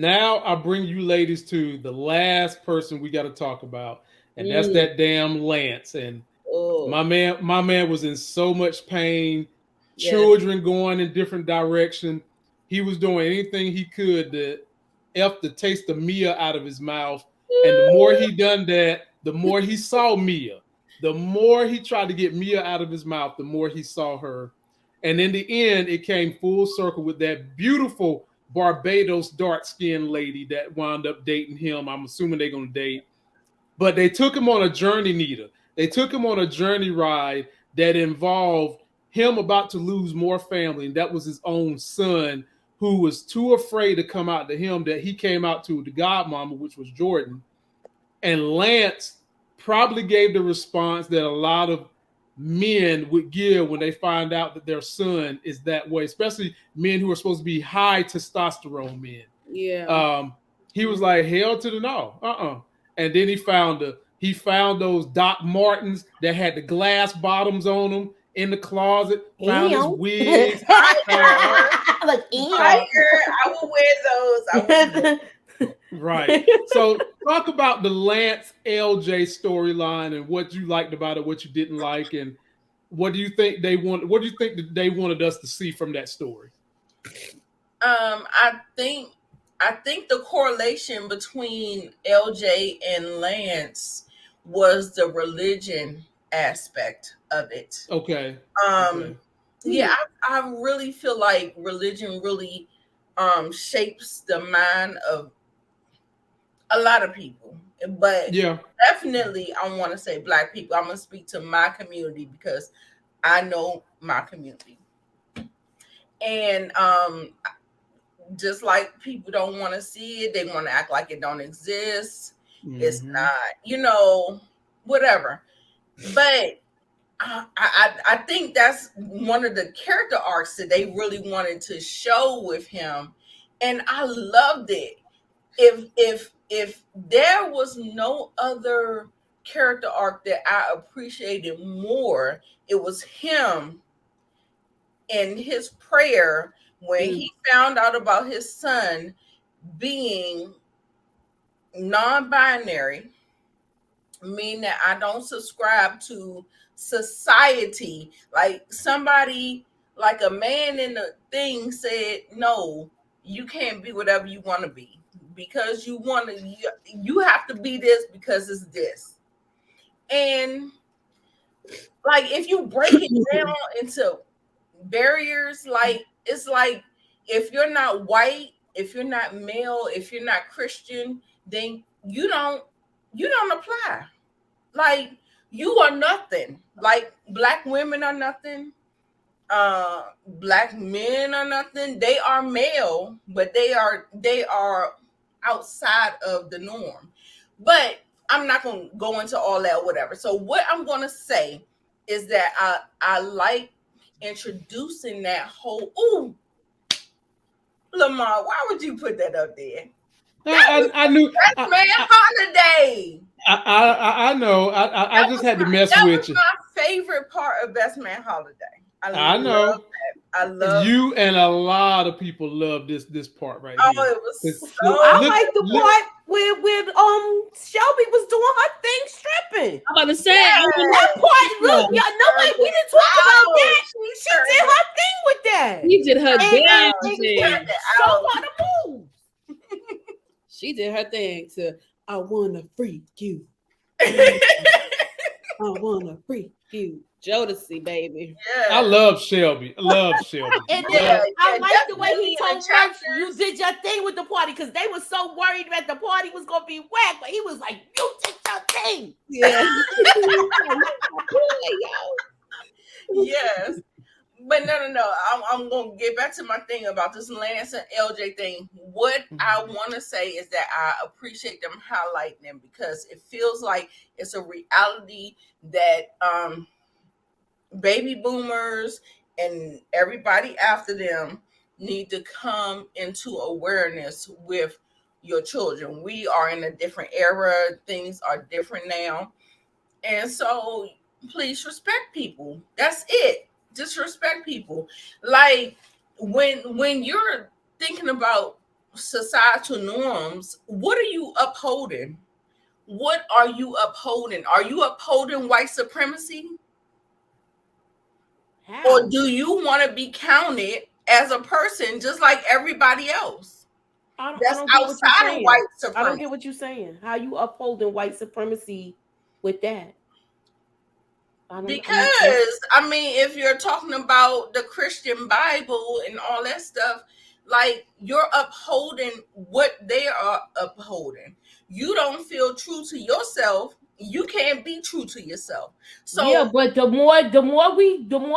Now I bring you ladies to the last person we got to talk about, and that's that damn Lance. And my man was in so much pain. Children going in different direction. He was doing anything he could to f the taste of Mia out of his mouth. And the more he done that, the more he saw Mia. The more he tried to get Mia out of his mouth, the more he saw her. And in the end, it came full circle with that beautiful Barbados dark-skinned lady that wound up dating him. I'm assuming they're going to date. But they took him on a journey, Nita. They took him on a journey ride that involved him about to lose more family, and that was his own son, who was too afraid to come out to him that he came out to the godmama, which was Jordan. And Lance probably gave the response that a lot of men would give when they find out that their son is that way, especially men who are supposed to be high testosterone men. Yeah. He was like, hell to the no. And then he found those Doc Martens that had the glass bottoms on them in the closet. Found his wigs. Like, I will wear those. Right. So talk about the Lance LJ storyline and what you liked about it, what you didn't like, and what do you think they want? What do you think that they wanted us to see from that story? I think the correlation between LJ and Lance was the religion aspect of it. Okay. Yeah, I really feel like religion really shapes the mind of a lot of people, but definitely I want to say Black people. I'm gonna speak to my community because I know my community, and just like people don't want to see it, they want to act like it don't exist. It's not, whatever. But I think that's one of the character arcs that they really wanted to show with him, and I loved it. If there was no other character arc that I appreciated more, it was him and his prayer when he found out about his son being non-binary, meaning that I don't subscribe to society. Like somebody, like a man in the thing said, no, you can't be whatever you want to be. Because you have to be this because it's this. And like if you break it down into barriers, like it's like if you're not white, if you're not male, if you're not Christian, then you don't apply. Like you are nothing. Like Black women are nothing. Black men are nothing. They are male, but they are outside of the norm. But I'm not going to go into all that or whatever. So what I'm going to say is that I like introducing that whole, Lamont, why would you put that up there? I knew Best Man Holiday. I know. I just had to mess with you. That was my favorite part of Best Man Holiday. I know. That. I love you and a lot of people love this part right here. It was so. I like the part where Shelby was doing her thing stripping. I'm about to say that part. Look, y'all know like we didn't talk about that. She did her thing with that. She did her thing. So what a move. She did her thing to I wanna freak you. I wanna freak you. Jodeci, baby. Yeah. I love Shelby. And I like the way he told her you did your thing with the party because they were so worried that the party was gonna be whack, but he was like, "You did your thing." Yeah. Yes. But no. I'm gonna get back to my thing about this Lance and LJ thing. What I want to say is that I appreciate them highlighting them because it feels like it's a reality that baby boomers and everybody after them need to come into awareness with your children. We are in a different era. Things are different now. And so please respect people. That's it. Just respect people. Like when you're thinking about societal norms, what are you upholding? What are you upholding? Are you upholding white supremacy? How? Or do you want to be counted as a person just like everybody else? That's outside of white supremacy. I don't get what you're saying. How you upholding white supremacy with that? Because I mean, if you're talking about the Christian Bible and all that stuff, like you're upholding what they are upholding. You don't feel true to yourself. You can't be true to yourself. So yeah, but the more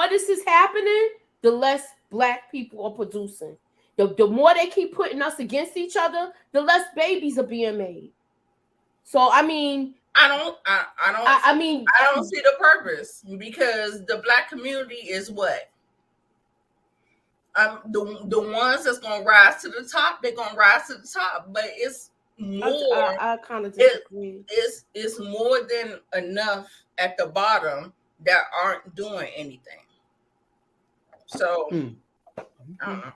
this is happening, the less Black people are producing. The more they keep putting us against each other, the less babies are being made. So I mean, I don't see the purpose, because the Black community is what? The ones that's gonna rise to the top, they're gonna rise to the top, but it's more. I kind of disagree. It's more than enough at the bottom that aren't doing anything. So I don't know.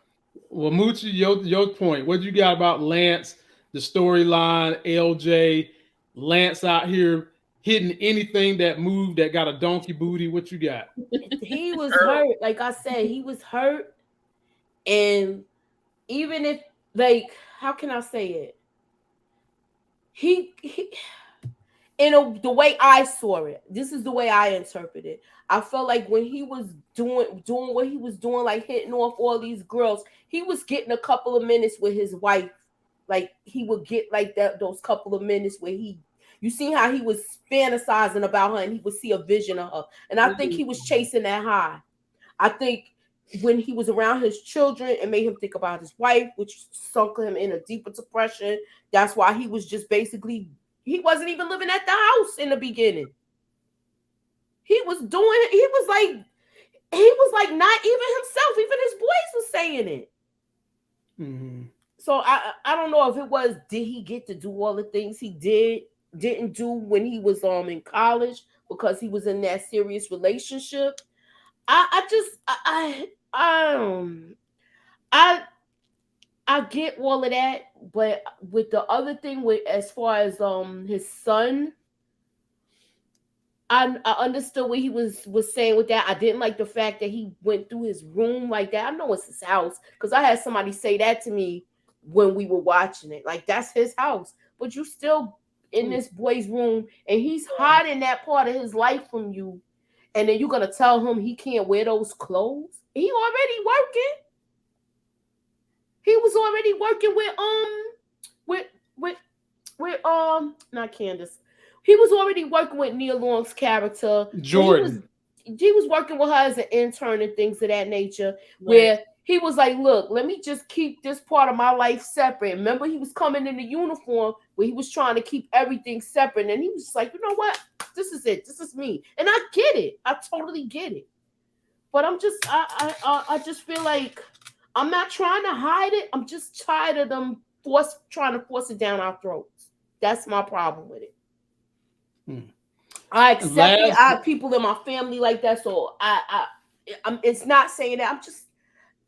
Well, Moochie, your point. What you got about Lance, the storyline, LJ, Lance out here hitting anything that moved that got a donkey booty? What you got? He was hurt. Like I said, he was hurt. And even if, like, how can I say it? He the way I saw it, this is the way I interpreted it. I felt like when he was doing what he was doing, like hitting off all these girls, he was getting a couple of minutes with his wife. Like he would get like those couple of minutes where you see how he was fantasizing about her and he would see a vision of her. And I think he was chasing that high. I think when he was around his children, it made him think about his wife, which sunk him in a deeper depression. That's why he was just basically, he wasn't even living at the house in the beginning. He was like not even himself. Even his boys was saying it. Mm-hmm. So I don't know if it was, did he get to do all the things he didn't do when he was in college because he was in that serious relationship. I get all of that, but with the other thing, with as far as his son, I understood what he was saying with that. I didn't like the fact that he went through his room like that. I know it's his house, because I had somebody say that to me when we were watching it. Like, that's his house, but you still in this boy's room, and he's hiding that part of his life from you. And then you're gonna tell him he can't wear those clothes? He already working. He was already working with not Candace. He was already working with Nia Long's character. Jordan. He was working with her as an intern and things of that nature, where he was like, look, let me just keep this part of my life separate. Remember, he was coming in the uniform where he was trying to keep everything separate. And he was just like, you know what? This is it. This is me. And I get it. I totally get it. But I'm just, I just feel like I'm not trying to hide it. I'm just tired of them trying to force it down our throats. That's my problem with it. I accept it. I have people in my family like that. So it's not saying that.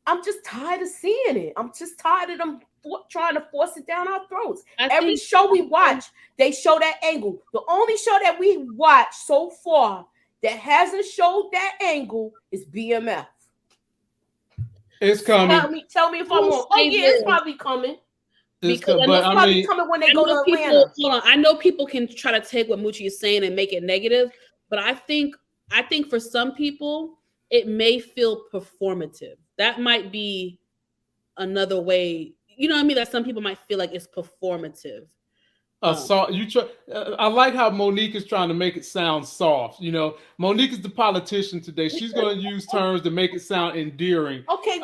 I'm just tired of seeing it. I'm just tired of them trying to force it down our throats. Every show we watch, they show that angle. The only show that we watch so far that hasn't showed that angle is BMF. It's coming. Tell me if I'm wrong. Oh yeah, it's probably coming. It's probably coming when they go to Atlanta. Hold on. I know people can try to take what Moochie is saying and make it negative, but I think for some people it may feel performative. That might be another way. You know what I mean? That some people might feel like it's performative. I like how Monique is trying to make it sound soft. You know, Monique is the politician today. She's going to use terms to make it sound endearing. Okay.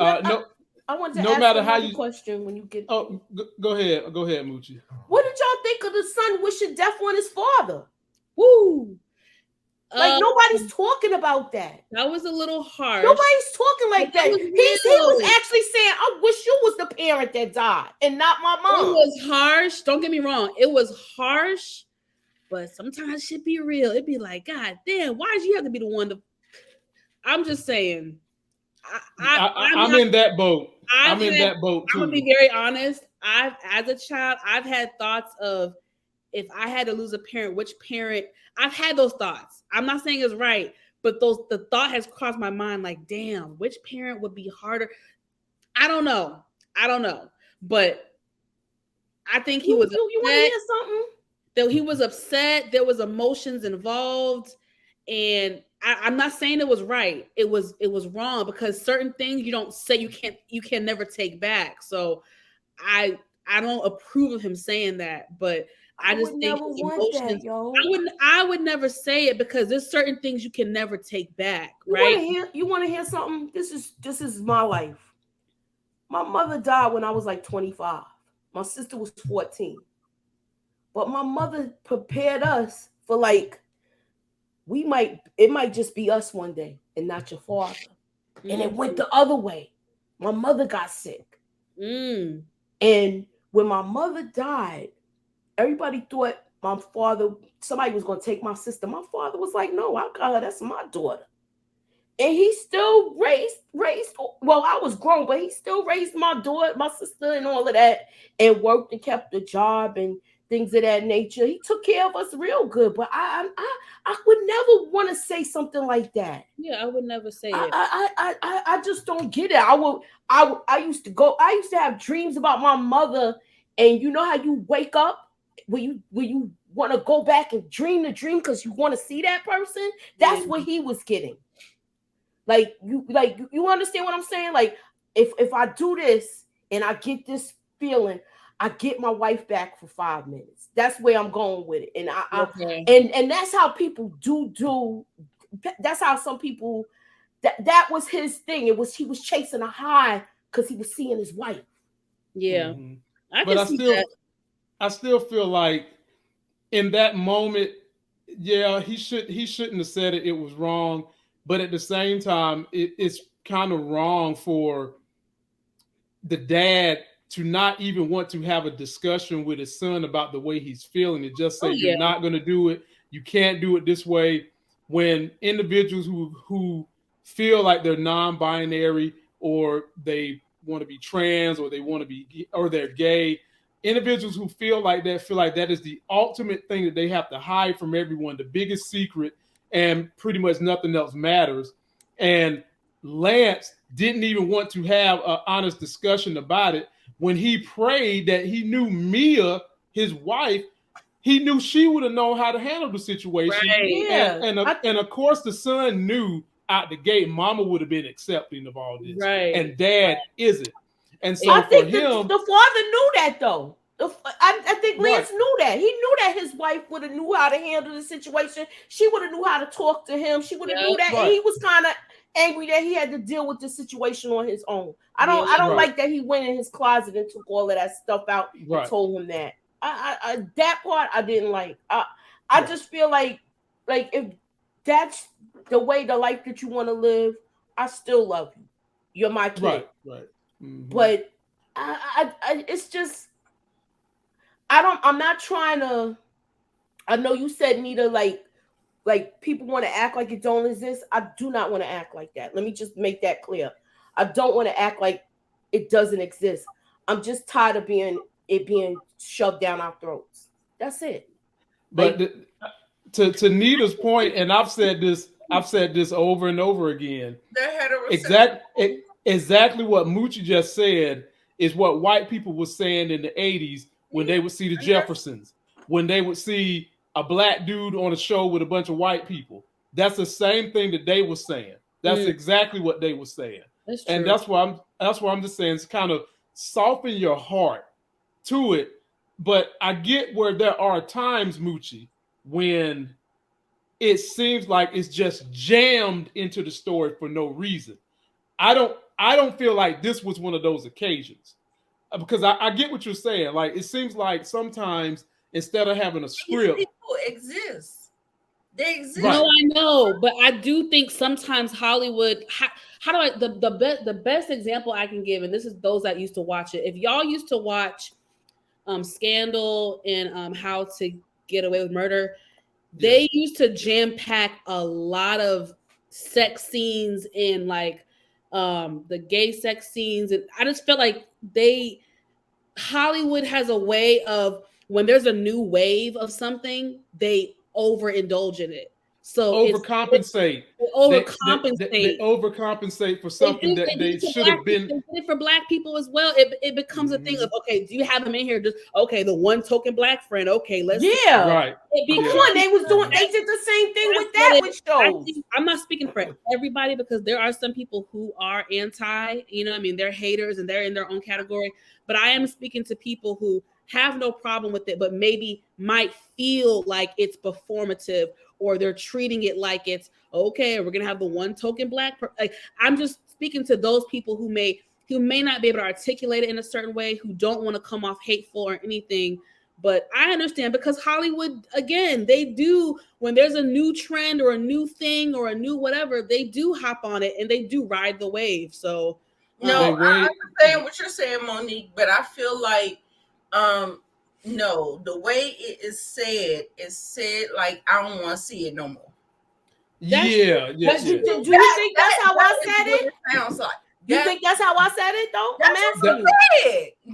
I want to ask you a question when you get. Oh, go ahead, Moochie. What did y'all think of the son wishing death on his father? Woo! Like nobody's talking about that. That was a little harsh. Nobody's talking like that. He was actually saying, "I wish you was the parent that died and not my mom." It was harsh. Don't get me wrong. It was harsh, but sometimes it should be real. It'd be like, God damn, why did you have to be the one to? I'm just saying. I'm in that boat. I'm in that boat too. I'm gonna be very honest. as a child, I've had thoughts of if I had to lose a parent, which parent. I've had those thoughts. I'm not saying it's right, but the thought has crossed my mind. Like, damn, which parent would be harder? I don't know, but I think he was. You want to hear something? That he was upset. There was emotions involved, and I'm not saying it was right. It was wrong because certain things you don't say you can never take back. So I don't approve of him saying that, but I just think his emotions. I would never say it because there's certain things you can never take back. Right? You want to hear something? This is my life. My mother died when I was like 25. My sister was 14. But my mother prepared us for like, it might just be us one day and not your father. Mm-hmm. And it went the other way. My mother got sick. Mm. And when my mother died, everybody thought somebody was going to take my sister. My father was like, no, I got her. That's my daughter. And he still raised, well, I was grown, but he still raised my daughter, my sister and all of that and worked and kept the job and things of that nature. He took care of us real good, but I would never want to say something like that. Yeah, I would never say it. I just don't get it. I used to have dreams about my mother, and you know how you wake up when you want to go back and dream the dream because you want to see that person. That's what he was getting. Like you understand what I'm saying? Like if I do this and I get this feeling, I get my wife back for 5 minutes. That's where I'm going with it. And and that's how people do. That's how some people that was his thing. He was chasing a high because he was seeing his wife. Yeah. Mm-hmm. I still feel like in that moment, yeah, he shouldn't have said it. It was wrong. But at the same time, it's kind of wrong for the dad to not even want to have a discussion with his son about the way he's feeling and just say, you're not going to do it. You can't do it this way. When individuals who feel like they're non-binary or they want to be trans or or they're gay, individuals who feel like that is the ultimate thing that they have to hide from everyone, the biggest secret, and pretty much nothing else matters. And Lance didn't even want to have an honest discussion about it. When he prayed that he knew Mia, his wife, he knew she would have known how to handle the situation. Right. Yeah. And of course, the son knew out the gate, Mama would have been accepting of all this. Right. And Dad isn't. And so I think the father knew that, though. I think Lance knew that. He knew that his wife would have knew how to handle the situation. She would have knew how to talk to him. She would have knew that. And he was kind of angry that he had to deal with the situation on his own. I don't like that he went in his closet and took all of that stuff out and told him that. I that part I didn't like. I just feel like if that's the way, the life that you want to live, I still love you. You're my kid. Right. Mm-hmm. But it's just, I'm not trying to. I know you said, Nita, like people want to act like it don't exist. I do not want to act like that. Let me just make that clear. I don't want to act like it doesn't exist. I'm just tired of being shoved down our throats. That's it. But to Nita's point, and I've said this over and over again. Exactly what Moochie just said is what white people were saying in the 80s when they would see the Jeffersons, when they would see a black dude on a show with a bunch of white people. That's the same thing that they were saying. That's exactly what they were saying. That's true. And that's why I'm just saying, it's kind of soften your heart to it. But I get where there are times, Moochie, when it seems like it's just jammed into the story for no reason. I don't feel like this was one of those occasions, because I get what you're saying. Like, it seems like sometimes instead of having a script, these people exist. They exist. Right. No, I know, but I do think sometimes Hollywood. How do I the best example I can give, and this is those that used to watch it. If y'all used to watch Scandal and How to Get Away with Murder, they used to jam pack a lot of sex scenes in, like, the gay sex scenes, and I just felt like Hollywood has a way of, when there's a new wave of something, they overindulge in it. So overcompensate. They overcompensate for something that they should have been. They did it for Black people as well. It becomes a thing of, okay, do you have them in here? Just okay, the one token Black friend. Okay, let's right. Come on, they did the same thing with that with shows. I'm not speaking for everybody, because there are some people who are anti. You know, I mean, they're haters and they're in their own category. But I am speaking to people who have no problem with it, but maybe might feel like it's performative, or they're treating it like it's okay, we're gonna have the one token Black. Like, I'm just speaking to those people who may not be able to articulate it in a certain way, who don't want to come off hateful or anything. But I understand, because Hollywood, again, they do, when there's a new trend or a new thing or a new whatever, they do hop on it and they do ride the wave. So no, I understand what you're saying, Monique, but I feel like no, the way it is said like I don't want to see it no more. Do you think that's how I said it? Sounds like. You think that's how I said it though? I'm asking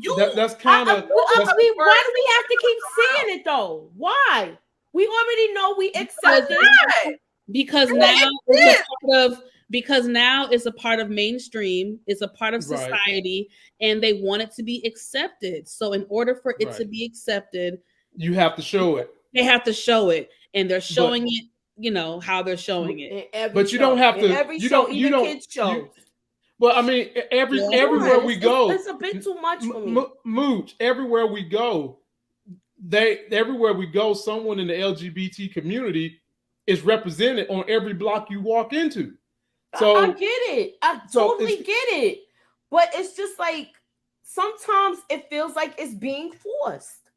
you. That's kind of. Why do we have to keep saying it though? Why? We already know we accept it. Because now it's a part of mainstream, it's a part of society, and they want it to be accepted. So in order for it to be accepted, you have to show it. They have to show it, and they're showing it, you know, how they're showing it. But you don't have to. You don't. Kids shows. Well, I mean, everywhere we go, it's a bit too much for me. Mooch, everywhere we go, someone in the LGBT community is represented on every block you walk into. So I get it. I totally get it. But it's just like sometimes it feels like it's being forced.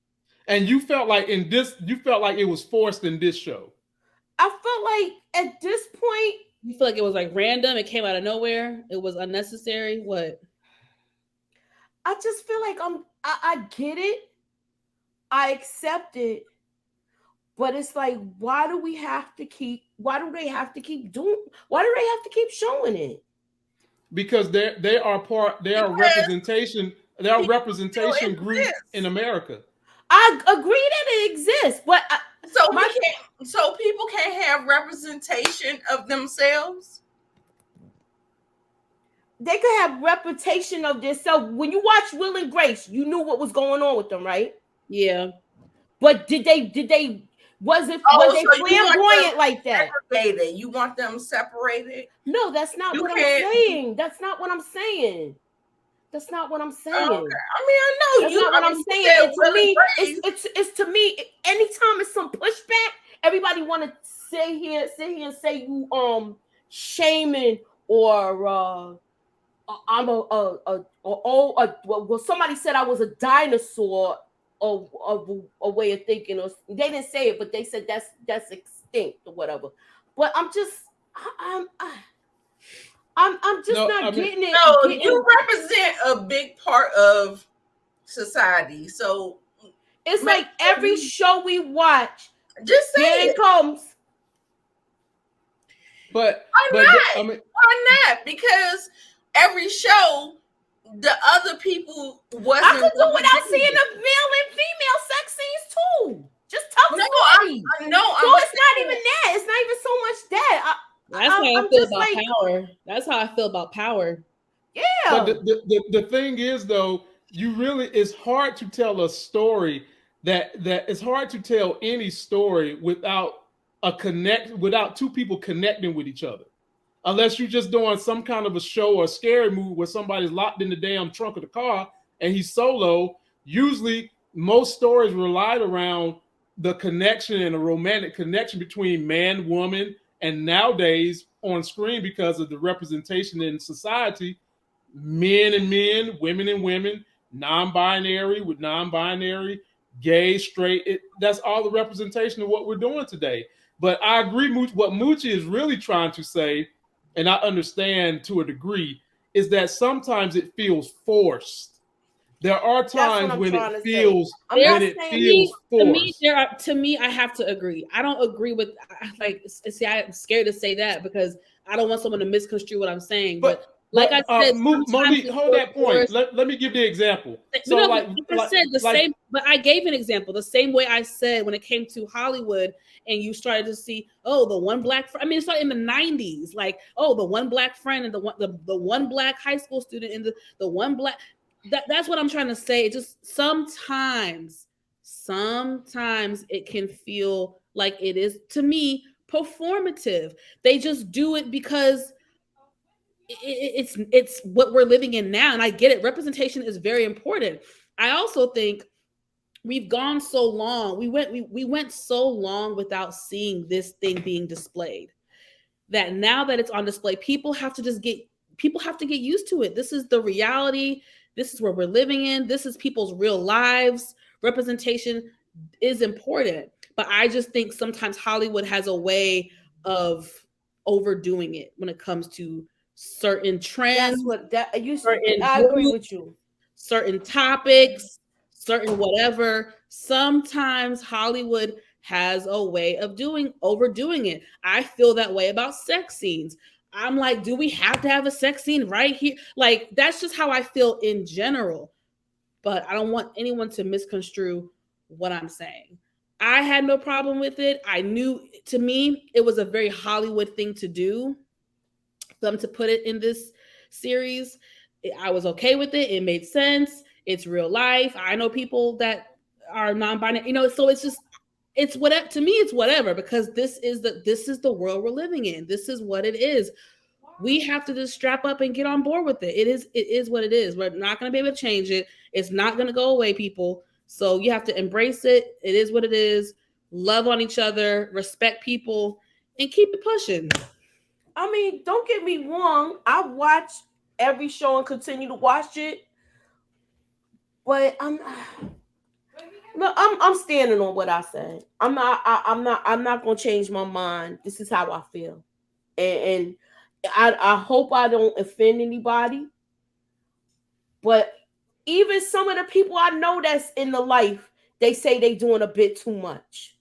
And you felt like it was forced in this show. I felt like at this point, you feel like it was like random, it came out of nowhere, it was unnecessary. What? I just feel like I get it. I accept it. But it's like, why do they have to keep showing it? Because they are representation group in America. I agree that it exists, but so people can't have representation of themselves. They could have representation of themselves. When you watch Will and Grace, you knew what was going on with them, right? Yeah. But did they was they flamboyant like that? Separated. You want them separated? No, that's not what I'm saying. That's not what I'm saying. That's not what I'm saying. Okay. I mean, I know that's not what I'm saying. It's to me, anytime it's some pushback, everybody want to sit here and say you shaming or I'm well, somebody said I was a dinosaur of a way of thinking, or they didn't say it, but they said that's extinct or whatever. But I'm just getting it. No, you represent a big part of society, so it's like every show we watch. Just say it comes. But why not? Because every show, the other people wasn't. I could do without seeing the male and female sex scenes too. Just tell me. So it's not even that. It's not even so much that. That's how I feel about power. That's how I feel about power. Yeah. But the thing is, though, it's hard to tell a story that it's hard to tell any story without two people connecting with each other. Unless you're just doing some kind of a show or a scary movie where somebody's locked in the damn trunk of the car and he's solo. Usually, most stories relied around the connection and a romantic connection between man, woman, and nowadays on screen, because of the representation in society, men and men, women and women, non-binary with non-binary, gay, straight. That's all the representation of what we're doing today. But I agree, what Moochie is really trying to say, and I understand to a degree, is that sometimes it feels forced. There are times when it feels forced. To me, I have to agree. I don't agree with I'm scared to say that because I don't want someone to misconstrue what I'm saying. But Like I said, Monique, hold that point. Let me give the example. So, like I said, same. But I gave an example the same way I said when it came to Hollywood, and you started to see, oh, the one black. I mean, it's like in the '90s, like, oh, the one black friend and the one black high school student and the one black. That's what I'm trying to say. Just sometimes it can feel like it is, to me, performative. They just do it because it's what we're living in now, and I get it. Representation is very important. I also think we've gone so long. We went so long without seeing this thing being displayed that now that it's on display, people have to get used to it. This is the reality. This is where we're living in. This is people's real lives. Representation is important, but I just think sometimes Hollywood has a way of overdoing it when it comes to certain trends. I agree with you. Certain topics, certain whatever. Sometimes Hollywood has a way of overdoing it. I feel that way about sex scenes. I'm like, do we have to have a sex scene right here? Like, that's just how I feel in general. But I don't want anyone to misconstrue what I'm saying. I had no problem with it. I knew, to me, it was a very Hollywood thing to do. Them to put it in this series. I was okay with it. It made sense. It's real life. I know people that are non-binary, so it's whatever. To me, it's whatever, because this is the world we're living in. This is what it is. We have to just strap up and get on board with it. It is what it is. We're not going to be able to change it. It's not going to go away, people. So you have to embrace it. It is what it is. Love on each other, respect people, and keep it pushing. I mean, don't get me wrong. I watch every show and continue to watch it, but I'm standing on what I said. I'm not gonna change my mind. This is how I feel, and I hope I don't offend anybody. But even some of the people I know that's in the life, they say they doing a bit too much.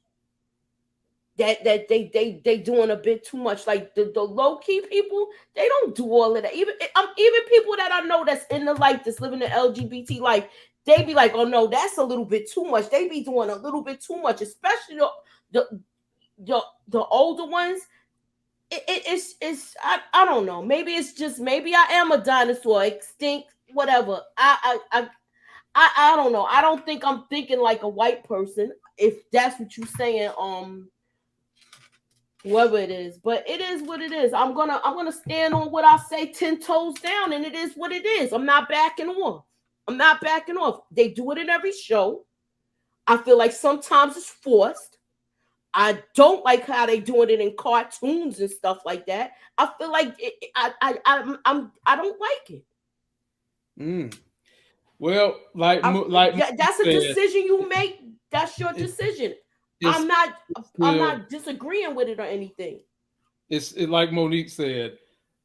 That they doing a bit too much. Like the low key people, they don't do all of that. Even people that I know that's in the life, that's living the LGBT life, they be like, oh no, that's a little bit too much. They be doing a little bit too much, especially the older ones. It's I don't know. Maybe I am a dinosaur, extinct, whatever. I don't know. I don't think I'm thinking like a white person, if that's what you're saying. Whoever it is, but it is what it is. I'm gonna stand on what I say 10 toes down, and it is what it is. I'm not backing off. They do it in every show. I feel like sometimes it's forced. I don't like how they doing it in cartoons and stuff like that. I feel like I don't like it. Well, that's a decision you make. That's your decision. I'm not disagreeing with it or anything. It's like Monique said,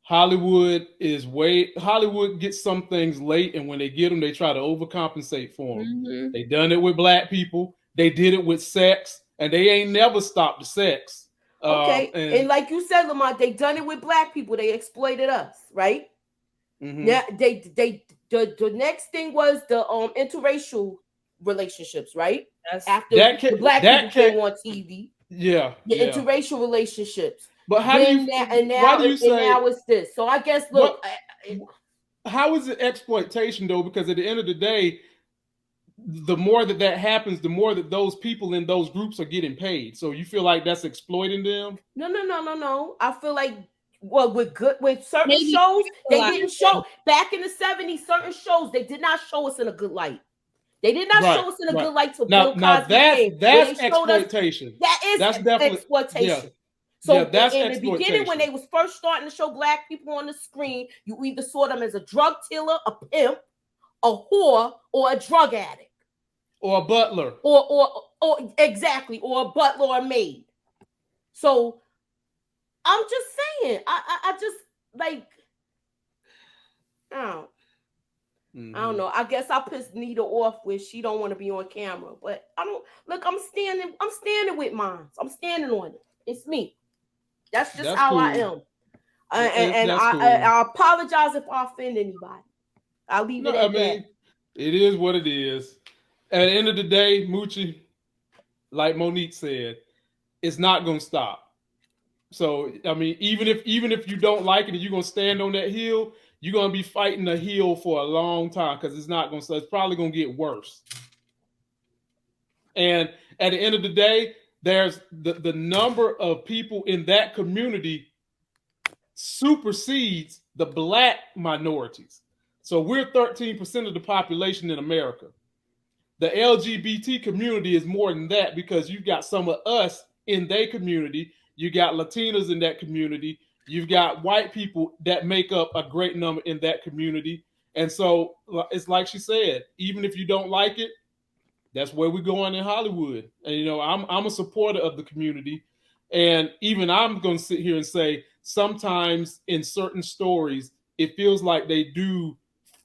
Hollywood gets some things late, and when they get them, they try to overcompensate for them. Mm-hmm. They done it with black people. They did it with sex, and they ain't never stopped the sex. Okay, and like you said, Lamont, they done it with black people. They exploited us, right? Mm-hmm. Yeah, the next thing was the interracial relationships, right? After the black people came on TV, the interracial relationships. But how do you? Now it's this. So I guess how is it exploitation though? Because at the end of the day, the more that happens, the more that those people in those groups are getting paid. So you feel like that's exploiting them? No. I feel like with certain shows, they didn't show back in the 70s. Certain shows they did not show us in a good light. They did not show us in a good light to Bill Cosby. That's exploitation. That's definitely exploitation. Yeah. So that's in the beginning, when they was first starting to show black people on the screen, you either saw them as a drug dealer, a pimp, a whore, or a drug addict, or a butler, or exactly, or a butler or a maid. So I'm just saying, I just like, I don't know. I guess I pissed Nita off with she don't want to be on camera, but I don't look. I'm standing with mine. I'm standing on it. It's me. That's how cool. I am. I apologize if I offend anybody. I'll leave it at that. It is what it is. At the end of the day, Moochie, like Monique said, it's not gonna stop. So I mean, even if you don't like it and you're gonna stand on that hill, you're gonna be fighting the hill for a long time because it's not gonna. It's probably gonna get worse. And at the end of the day, there's the number of people in that community supersedes the Black minorities. So we're 13% of the population in America. The LGBT community is more than that because you've got some of us in their community. You got Latinas in that community. You've got white people that make up a great number in that community. And so it's like she said, even if you don't like it, that's where we're going in Hollywood. And, you know, I'm a supporter of the community. And even I'm going to sit here and say, sometimes in certain stories, it feels like they do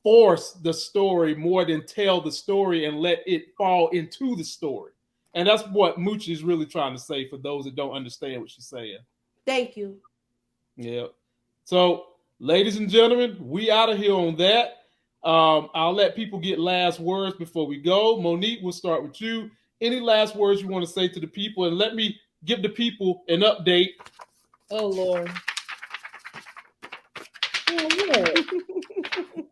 force the story more than tell the story and let it fall into the story. And that's what Moochie is really trying to say for those that don't understand what she's saying. Thank you. Yeah. So, ladies and gentlemen, we out of here on that. I'll let people get last words before we go. Monique, we'll start with you. Any last words you want to say to the people? And let me give the people an update. Oh, Lord.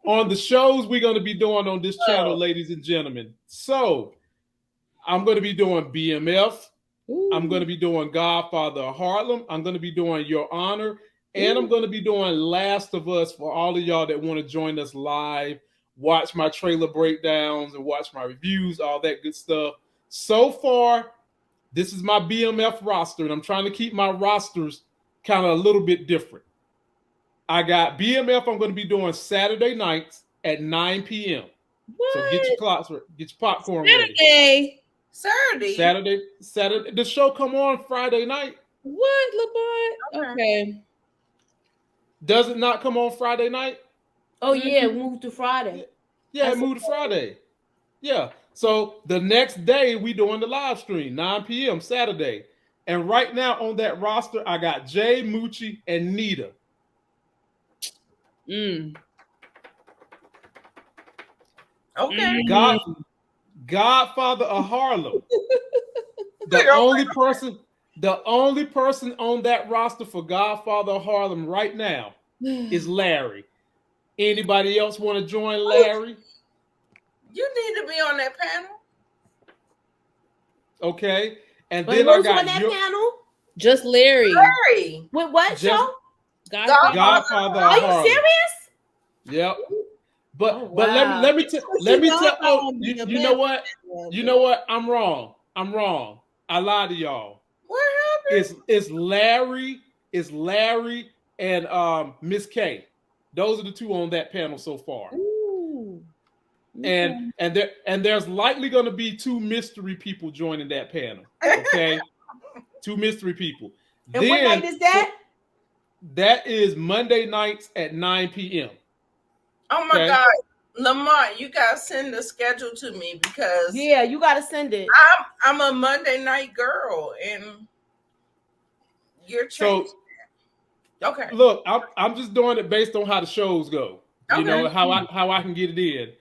On the shows we're going to be doing on this channel, ladies and gentlemen. So, I'm going to be doing BMF. Ooh. I'm going to be doing Godfather of Harlem. I'm going to be doing Your Honor. And I'm going to be doing Last of Us for all of y'all that want to join us live, watch my trailer breakdowns and watch my reviews, all that good stuff. So far, this is my BMF roster, and I'm trying to keep my rosters kind of a little bit different. I got BMF I'm going to be doing Saturday nights at 9 p.m. What? So get your clocks, get your popcorn ready. Saturday. The show come on Friday night. What, Lamont? Okay. Does it not come on Friday night? Oh, yeah, move to Friday. Yeah, move to Friday. Yeah. So the next day, we doing the live stream, 9 p.m. Saturday. And right now on that roster, I got Jay, Moochie, and Nita. Okay. Godfather of Harlem. The only person on that roster for Godfather of Harlem right now is Larry. Anybody else want to join Larry? You need to be on that panel. Okay. And but then I got on that panel? Just Larry. With what show? Godfather of Harlem. Are you serious? Yep. But let me tell. Oh, you know what? You know what? I'm wrong. I lied to y'all. What happened? It's Larry, and Miss K. Those are the two on that panel so far. Ooh. Okay. And there's likely going to be two mystery people joining that panel. Okay, two mystery people. And what night is that? That is Monday nights at 9 p.m. Oh my God, Lamont, you gotta send the schedule to me because you gotta send it. I'm a Monday night girl, and you're changing. So, okay. Look, I'm just doing it based on how the shows go. Okay. You know how I can get it in,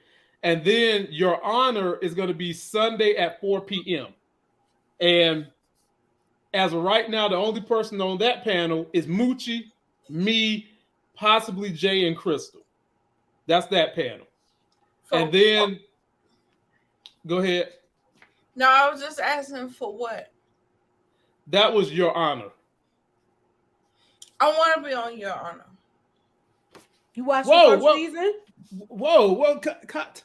and then Your Honor is going to be Sunday at 4 p.m. And as of right now, the only person on that panel is Moochie, me, possibly Jay and Crystal. That's that panel. And then, go ahead. No, I was just asking for what? That was Your Honor. I want to be on Your Honor. You watched the first season? Whoa, cut.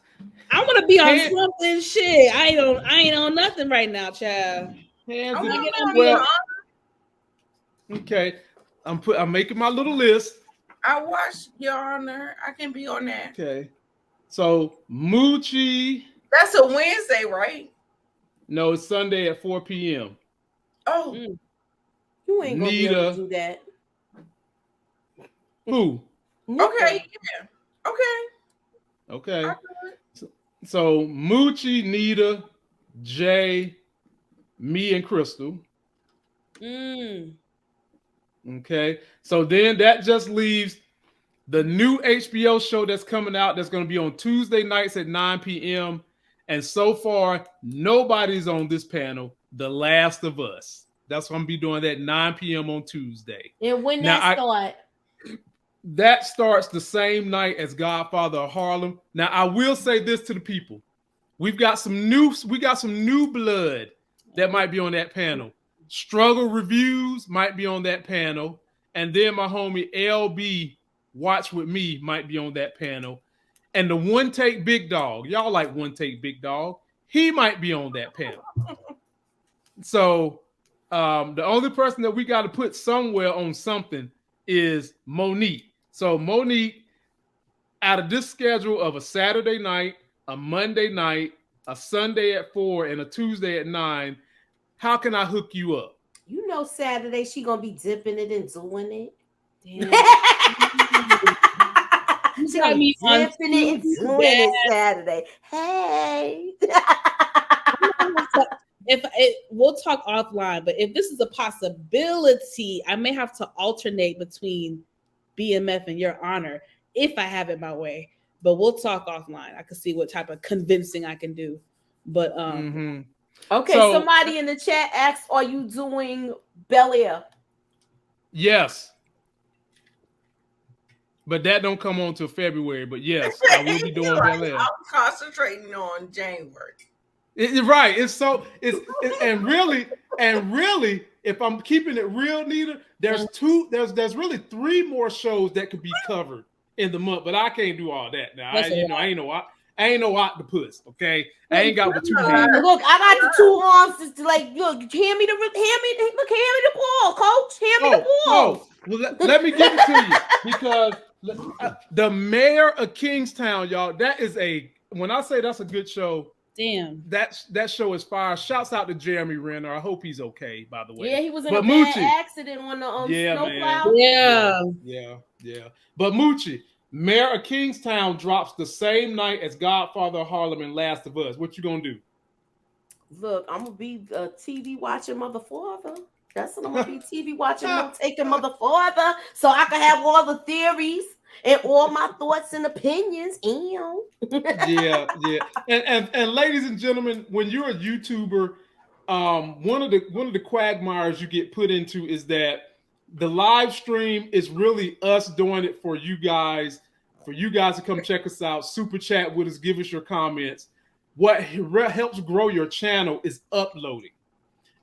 I want to be on something shit. I ain't on nothing right now, child. Okay. I'm making my little list. I watched Your Honor. I can be on that. Okay. So Moochie. That's a Wednesday, right? No, it's Sunday at 4 p.m. Oh. You ain't gonna be able to do that. Who? Okay, yeah. Okay. So Moochie, Nita, Jay, me, and Crystal. Okay, so then that just leaves the new HBO show that's coming out. That's going to be on Tuesday nights at 9 p.m. And so far, nobody's on this panel. The Last of Us. That's what I'm gonna be doing at 9 p.m. on Tuesday. And when that start? That starts the same night as Godfather of Harlem. Now, I will say this to the people: we got some new blood that might be on that panel. Struggle Reviews might be on that panel, and then my homie LB Watch With Me might be on that panel, and the One Take Big Dog, y'all like One Take Big Dog, he might be on that panel. So the only person that we got to put somewhere on something is Monique. So Monique, out of this schedule of a Saturday night, a Monday night, a Sunday at 4, and a Tuesday at 9, how can I hook you up? You know, Saturday she gonna be dipping it and doing it. Damn. She gonna be dipping it and doing it Saturday. Hey. We'll talk offline, but if this is a possibility, I may have to alternate between BMF and Your Honor if I have it my way. But we'll talk offline. I can see what type of convincing I can do. But okay, so, somebody in the chat asked, are you doing Bel Air? Yes. But that don't come on till February. But yes, I will be doing Bel Air. I'm concentrating on January. Right. And really, if I'm keeping it real, Nita, there's really 3 more shows that could be covered in the month, but I can't do all that now. I ain't no octopus, okay? I ain't got the 2 hands. Look, I got the 2 arms. Just like, look, hand me the ball, coach. Hand me the ball. No. Well, let me give it to you because the Mayor of Kingstown, y'all. That is when I say that's a good show. Damn. That show is fire. Shouts out to Jeremy Renner. I hope he's okay, by the way. Yeah, he was in a bad accident on the snowplow. Yeah. But Moochie, Mayor of Kingstown drops the same night as Godfather of Harlem and Last of Us. What you gonna do? Look, I'm gonna be a TV watching mother father. That's what I'm gonna be, TV watching, taking mother father, so I can have all the theories and all my thoughts and opinions. Yeah. And ladies and gentlemen, when you're a YouTuber, one of the quagmires you get put into is that the live stream is really us doing it for you guys to come check us out, super chat with us, give us your comments. What helps grow your channel is uploading.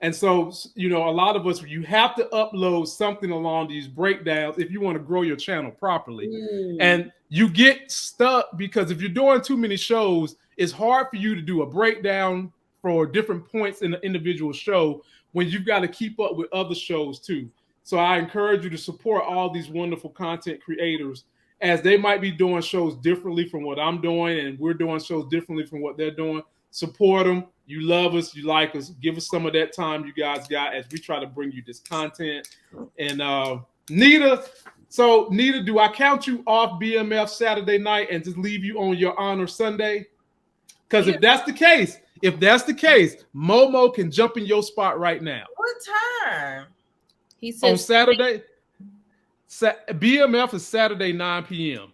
And so, a lot of us, you have to upload something along these breakdowns if you want to grow your channel properly. And you get stuck because if you're doing too many shows, it's hard for you to do a breakdown for different points in the individual show when you've got to keep up with other shows too. So I encourage you to support all these wonderful content creators as they might be doing shows differently from what I'm doing, and we're doing shows differently from what they're doing. Support them. You love us. You like us. Give us some of that time you guys got as we try to bring you this content. And Nita, do I count you off BMF Saturday night and just leave you on Your Honor Sunday? Because if that's the case, Momo can jump in your spot right now. What time? He said on Saturday. BMF is Saturday 9 p.m.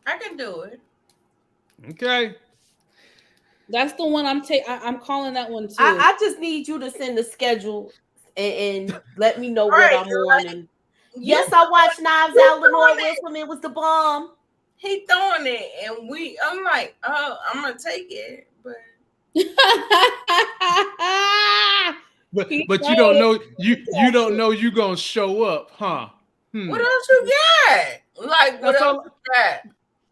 I can do it. Okay. That's the one I'm calling that one too. I just need you to send the schedule and let me know what I'm on. And yes, I watched Knives Out. Lenore Wilson. It was the bomb. He throwing it, and I'm like, oh, I'm gonna take it, but. But you don't know you don't know you gonna show up, huh? What else you got? Like what else you got?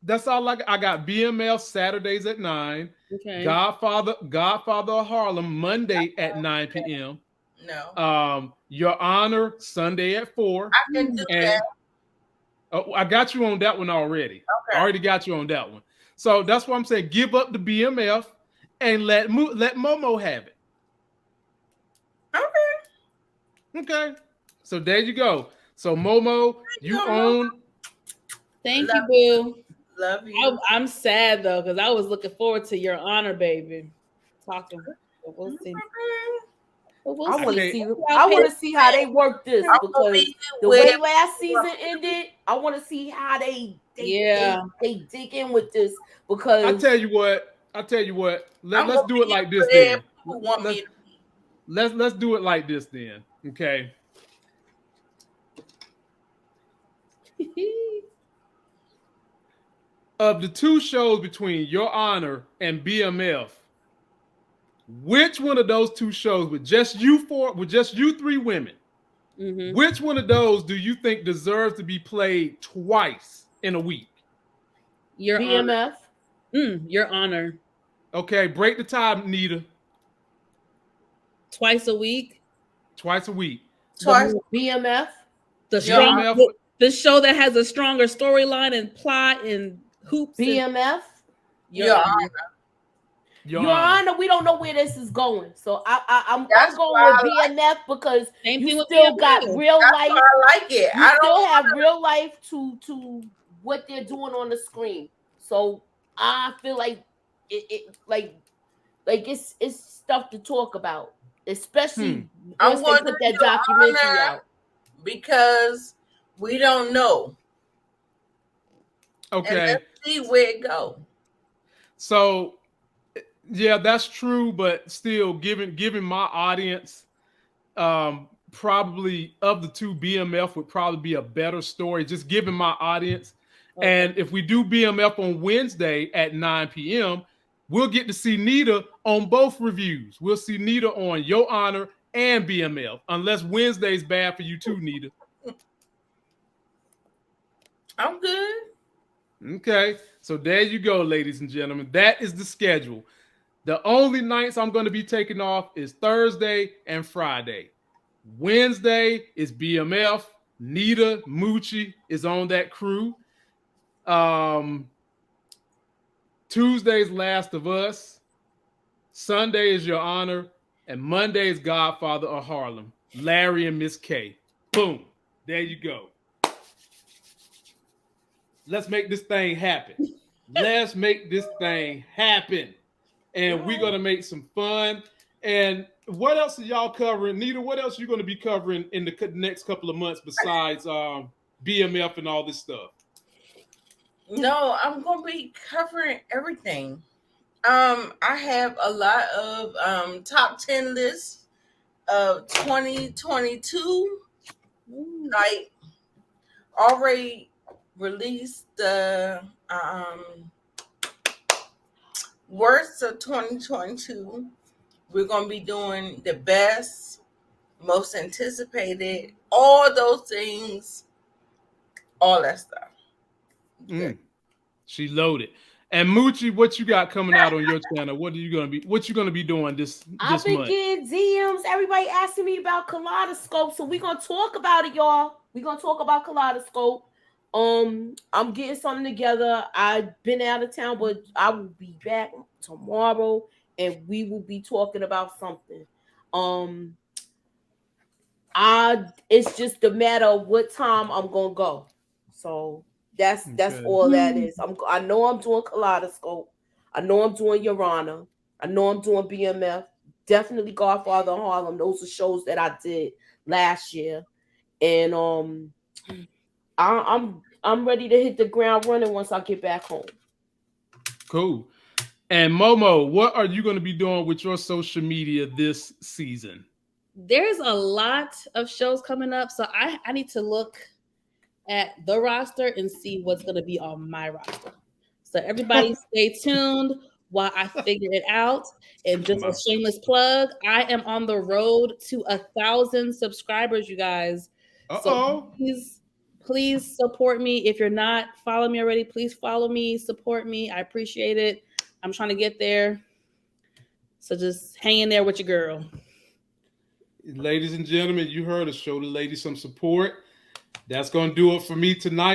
That's all I got. BML Saturdays at 9. Okay. Godfather of Harlem Monday at 9 p.m. No. Your Honor Sunday at 4. I can do that. Oh, I got you on that one already. Okay. I already got you on that one. So that's why I'm saying give up the BMF and let Momo have it. Okay. So there you go. So Momo, you own. Thank you, boo. Love you. I'm sad though because I was looking forward to Your Honor, baby. Talking. We'll see. I want to see how they work this, because the way last season ended, I want to see how they dig in with this, because I tell you what. Let's do it like this then. Let's do it like this then. Okay. Of the two shows between Your Honor and BMF, which one of those two shows with just you three women, which one of those do you think deserves to be played twice in a week? Your BMF. Your Honor. Okay, break the tie, Nita. Twice a week. Twice a week. Twice. BMF. The show that has a stronger storyline and plot and hoops. BMF. Your Honor. Your Honor, we don't know where this is going, so I'm going with BMF because you still got real life. I like it. You still have real life to what they're doing on the screen, so I feel like it's stuff to talk about, especially once they put that documentary out, because we don't know. Okay, and let's see where it goes. So. Yeah, that's true, but still, given my audience, probably of the two, BMF would probably be a better story, just given my audience. Okay. And if we do BMF on Wednesday at 9 p.m., we'll get to see Nita on both reviews. We'll see Nita on Your Honor and BMF, unless Wednesday's bad for you too, Nita. I'm good. Okay, so there you go, ladies and gentlemen. That is the schedule. The only nights I'm going to be taking off is Thursday and Friday. Wednesday is BMF. Nita Moochie is on that crew. Tuesday's Last of Us. Sunday is Your Honor. And Monday is Godfather of Harlem. Larry and Miss K. Boom. There you go. Let's make this thing happen. Let's make this thing happen. And we're going to make some fun. And what else are y'all covering? Nita, what else are you going to be covering in the next couple of months besides BMF and all this stuff? No, I'm going to be covering everything. I have a lot of top 10 lists of 2022. Like, already released the worst of 2022. We're going to be doing the best, most anticipated, all those things, all that stuff. She loaded. And Moochie, what you got coming out on your channel? What you gonna be doing this I've been getting DMs, everybody asking me about Kaleidoscope, so we're gonna talk about it, y'all. We're gonna talk about Kaleidoscope. I'm getting something together. I've been out of town, but I will be back tomorrow and we will be talking about something. It's just a matter of what time I'm gonna go. So that's all that is. I know I'm doing Kaleidoscope. I know I'm doing Your Honor. I know I'm doing BMF. Definitely Godfather of Harlem. Those are shows that I did last year. And I'm ready to hit the ground running once I get back home. Cool. And Momo, what are you going to be doing with your social media this season? There's a lot of shows coming up, so I need to look at the roster and see what's going to be on my roster. So everybody stay tuned while I figure it out. And just a shameless plug, I am on the road to 1,000 subscribers, you guys. So please support me. If you're not following me already, please follow me, support me. I appreciate it. I'm trying to get there. So just hang in there with your girl. Ladies and gentlemen, you heard us. Show the ladies some support. That's going to do it for me tonight.